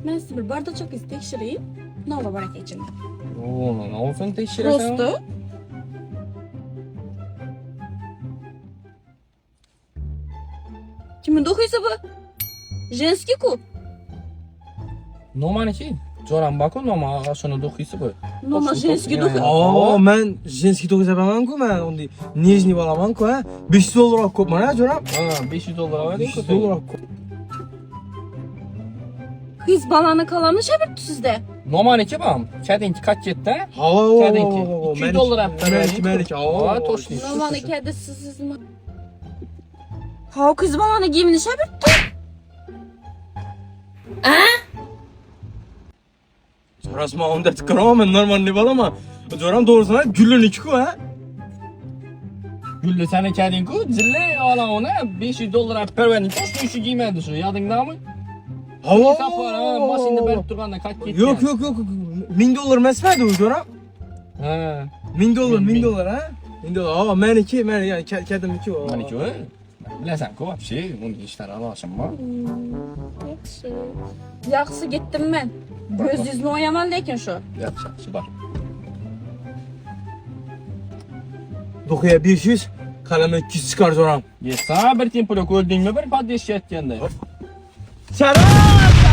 Men size bir bardaçokingizni tekshirayım. Nova baraka ichida. Oo, ne olsun tekshirasan? Prosto. Kimin o'qiysi bu? Женский-ku. Nomaniki? Jo'ram baku noma shuni do'qiysi bu. Noma женский o'qiy. Aa, men jenskiy to'g'iz yapaman-ku, men unday nijniy olaman-ku, ha. 500 dollar olib ko'pman, ha, jo'ram. Ha, 500 dollar olading 500 dollar olib ko'p. Qiz balani kalamni shabirdi sizda. Nomaniki bam. Kadinki qatchetda. Havo, Kadinki 200 dollar olib Meniki. Ha, to'shni. Nomani keldi sizmi? Ha, qiz balani giyimini shabirdi. Rasman unda tikkaraman, normalniy bo'laman. Jo'ram to'g'risini gulliniki-ku, ha. Gulli sana kadinku, zille ala ona 500 dollar olib pervening to'shni shu giymadi shu. Yodingdami? Havo. Sapar, mashinada berib turganda qatchet. Yo'q. 1000 dollar emasmidi u, jo'ram? Ha. 1000 dollar, 1000 dollar, ha. 1000 dollar. Aa, meniki, yani kadimiki o. Maniki o. Bilasan-ku, вообще, uni ishlar aloshim bor. Yaxshi. Yaxshi ketdim men. Ko'zingizni o'yaman lekin shu. Yaxshi, bor. Do'qiya 500, qalami 200 chiqar, jo'ram. Yesa bir tempura ko'rdingmi bir podeshayotganda. Sharof!